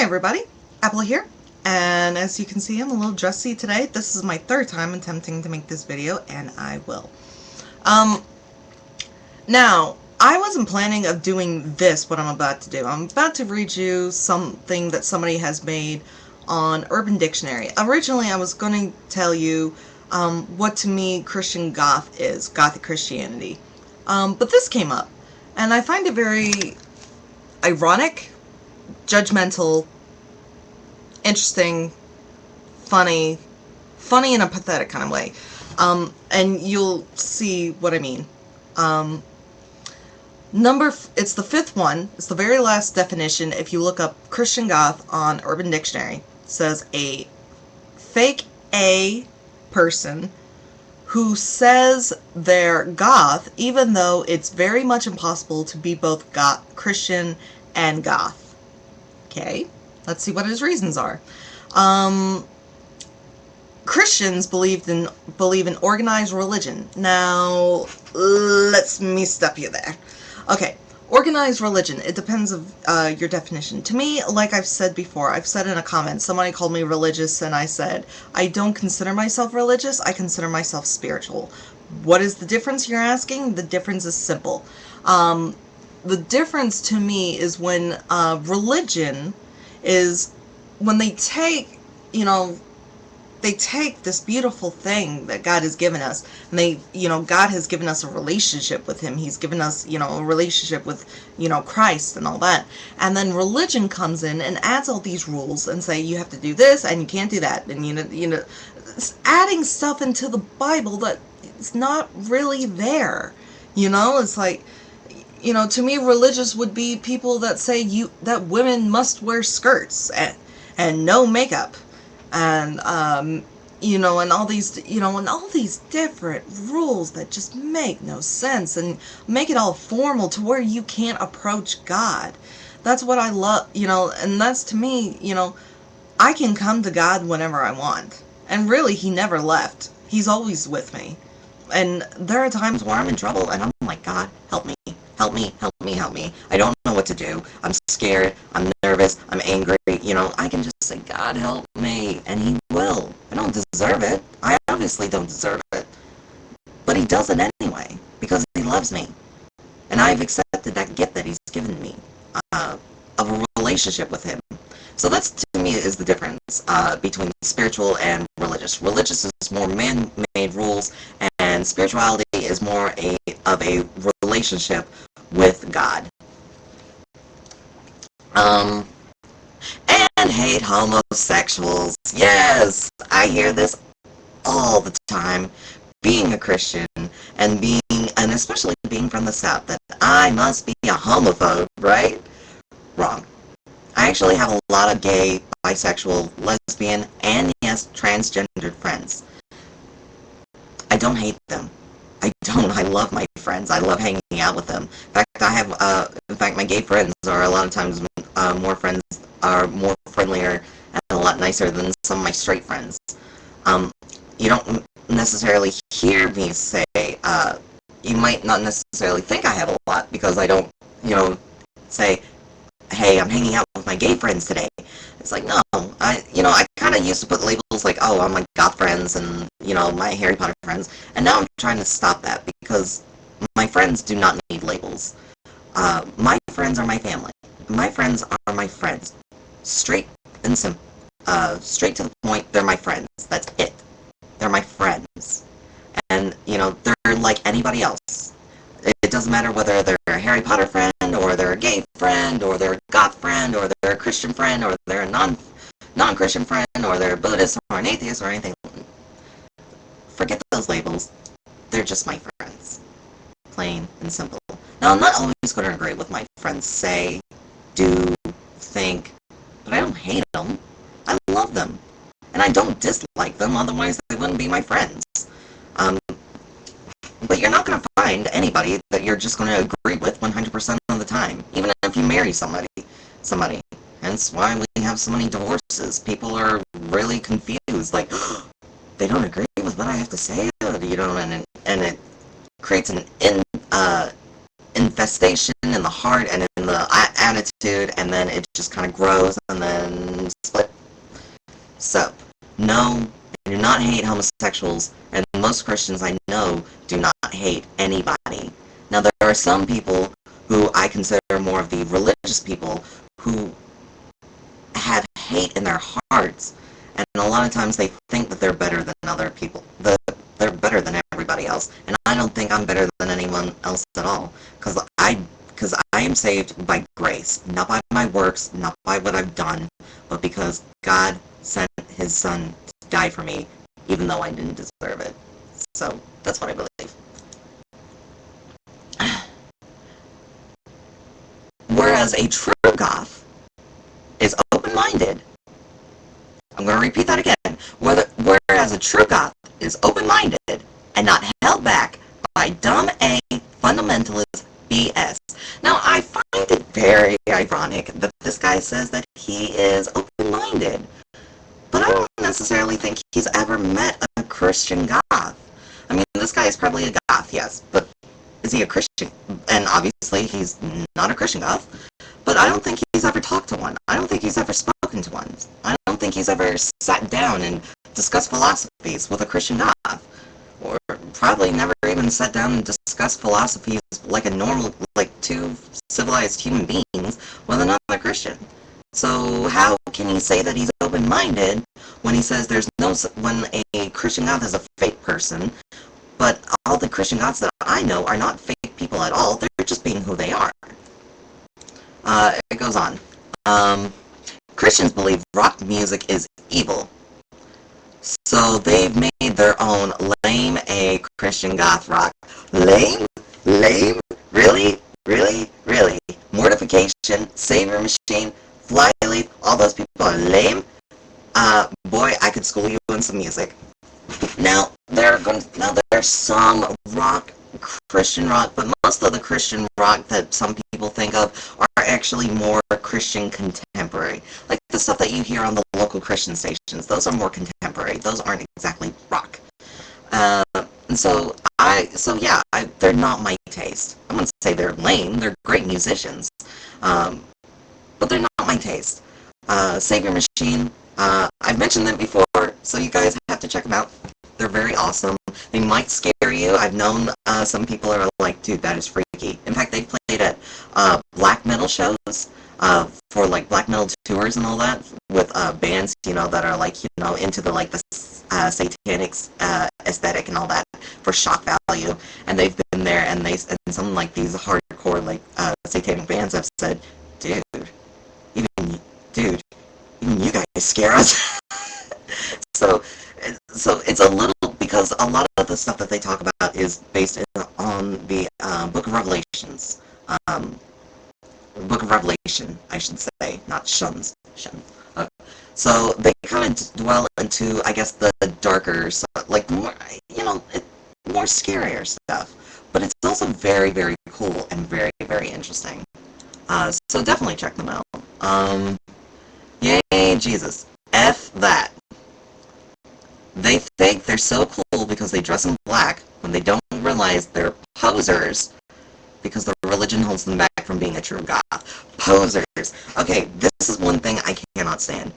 everybody, Apple here, and as you can see I'm a little dressy today. This is my third time attempting to make this video, and I will. Um, Now, I wasn't planning of doing this, what I'm about to do. I'm about to read you something that somebody has made on Urban Dictionary. Originally I was going to tell you what to me Christian goth is, Gothic Christianity. But this came up, and I find it very ironic, judgmental, interesting, funny in a pathetic kind of way. And you'll see what I mean. It's the fifth one. It's the very last definition. If you look up Christian goth on Urban Dictionary, it says a fake A person who says they're goth, even though it's very much impossible to be both Christian and goth. Okay, let's see what his reasons are. Christians believe in organized religion. Now, let me stop you there. Okay, organized religion. It depends of your definition. To me, like I've said before, I've said in a comment, somebody called me religious, and I said, I don't consider myself religious, I consider myself spiritual. What is the difference, you're asking? The difference is simple. The difference to me is when religion is when they take, they take this beautiful thing that God has given us, and God has given us a relationship with Him. He's given us, a relationship with, Christ and all that. And then religion comes in and adds all these rules and say you have to do this and you can't do that, and it's adding stuff into the Bible that it's not really there. It's like, to me, religious would be people that say that women must wear skirts and no makeup. And and all these different rules that just make no sense and make it all formal to where you can't approach God. That's what I love, and that's, to me, I can come to God whenever I want. And really, He never left. He's always with me. And there are times where I'm in trouble and I'm like, God, help me. Help me, help me, help me. I don't know what to do. I'm scared. I'm nervous. I'm angry. I can just say, God, help me. And He will. I don't deserve it. I obviously don't deserve it. But He does it anyway because He loves me. And I've accepted that gift that He's given me of a relationship with Him. So that's, to me, is the difference between spiritual and religious. Religious is more man-made rules, and spirituality is more of a relationship with God. And hate homosexuals. Yes, I hear this all the time. Being a Christian and especially being from the South, that I must be a homophobe, right? Wrong. I actually have a lot of gay, bisexual, lesbian, and yes, transgendered friends. I don't hate them. I don't. I love my friends. I love hanging out with them. In fact, my gay friends are a lot of times are more friendlier and a lot nicer than some of my straight friends. You don't necessarily hear me say, you might not necessarily think I have a lot because I don't, say, hey, I'm hanging out with my gay friends today. It's like, no, I kind of used to put labels like, oh, I'm my goth friends and, my Harry Potter friends. And now I'm trying to stop that because my friends do not need labels. My friends are my family. My friends are my friends. Straight and simple. Straight to the point, they're my friends. That's it. They're my friends. And, they're like anybody else. It doesn't matter whether they're a Harry Potter friend, or they're a gay friend, or they're a goth friend, or they're a Christian friend, or they're a non-Christian friend, or they're a Buddhist, or an atheist, or anything. Forget those labels. They're just my friends. Plain and simple. Now, I'm not always going to agree with my friends say, do, think, but I don't hate them. I love them. And I don't dislike them, otherwise they wouldn't be my friends. But you're not going to find anybody that you're just going to agree with 100% of the time, even if you marry somebody. Hence why we have so many divorces. People are really confused, like, they don't agree with what I have to say, and it creates an manifestation in the heart and in the attitude, and then it just kind of grows and then split. So, no, I do not hate homosexuals, and most Christians I know do not hate anybody. Now, there are some people who I consider more of the religious people who have hate in their hearts, and a lot of times they think that they're better than other people. They're better than everybody else, and I don't think I'm better than anyone else at all, because I am saved by grace, not by my works, not by what I've done, but because God sent His Son to die for me, even though I didn't deserve it. So, that's what I believe. Whereas a true Goth is open-minded. I'm going to repeat that again. Whereas a true Goth is open-minded and not held back by dumb A fundamentalist BS. Now, I find it very ironic that this guy says that he is open-minded, but I don't necessarily think he's ever met a Christian Goth. I mean, this guy is probably a Goth, yes, but is he a Christian? And obviously, he's not a Christian Goth, but I don't think he's ever talked to one. I don't think he's ever spoken to one. I don't think he's ever sat down and discussed philosophies with a Christian Goth. Or probably never even sat down and discussed philosophies like a normal, like two civilized human beings with another Christian. So how can he say that he's open-minded when he says when a Christian Goth is a fake person, but all the Christian Goths that I know are not fake people at all, they're just being who they are. It goes on. Christians believe rock music is evil. So they've made their own lame A Christian Goth rock. Lame? Lame? Really? Really? Really? Mortification, Savior Machine, Flyleaf, all those people are lame? Boy, I could school you in some music. Now, there's some rock, Christian rock, but most of the Christian rock that some people think of are actually more Christian contemporary. Like the stuff that you hear on the local Christian stations, those are more contemporary. Those aren't exactly rock. They're not my taste. I wouldn't say they're lame. They're great musicians. But they're not my taste. Savior Machine, I've mentioned them before, so you guys have to check them out. They're very awesome. They might scare you. I've known some people are like, dude, that is freaky. In fact, they've played at black metal shows for like black metal tours and all that with bands, that are like, into the satanic aesthetic and all that for shock value. And they've been there, and some like these hardcore like satanic bands have said, dude, even you guys scare us. So it's a little, because a lot of the stuff that they talk about is based on the Book of Revelations. Book of Revelation, I should say, not Shun. So they kind of dwell into, I guess, the darker, like more, more scarier stuff. But it's also very, very cool and very, very interesting. So definitely check them out. Yay, Jesus. F that. They think they're so cool because they dress in black when they don't realize they're posers because the religion holds them back from being a true Goth. Posers. Okay, this is one thing I cannot stand.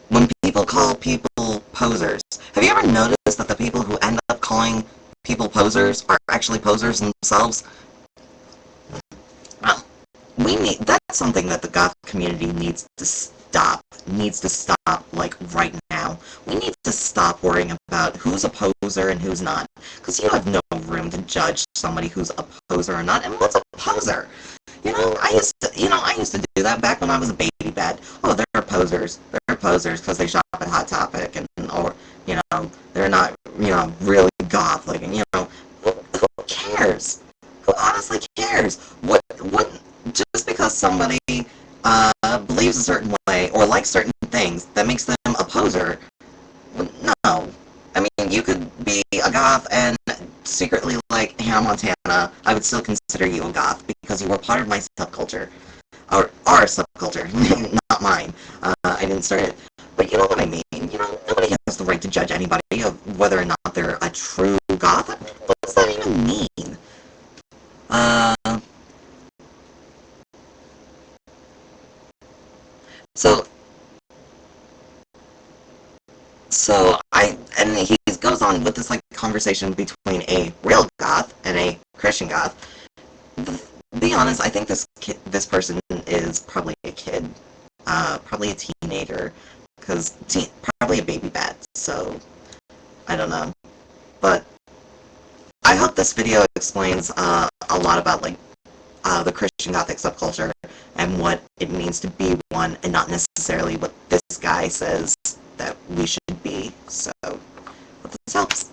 When people call people posers, have you ever noticed that the people who end up calling people posers are actually posers themselves? Well, that's something that the Goth community needs to stop, like, right now. We need to stop worrying about who's a poser and who's not, because you have no room to judge somebody who's a poser or not. And what's a poser? I used to do that back when I was a baby bat. Oh, they're posers. They're posers because they shop at Hot Topic, or they're not, really Goth. Like, and who cares? Who honestly cares? What? Just because somebody believes a certain way or likes certain things, that makes them a poser? No. I mean, you could be a Goth and secretly like Hannah Montana. I would still consider you a Goth because you were part of my subculture. Or our subculture, not mine. I didn't start it. But you know what I mean. Nobody has the right to judge anybody of whether or not they're a true Goth. What does that even mean? So, and he goes on with this like conversation between a real goth and a Christian goth. Be honest, I think this person is probably a kid, probably a teenager, because probably a baby bat. So I don't know, but I hope this video explains a lot about like the Christian Gothic subculture and what it means to be one, and not necessarily what this guy says that we should be. So, hope this helps.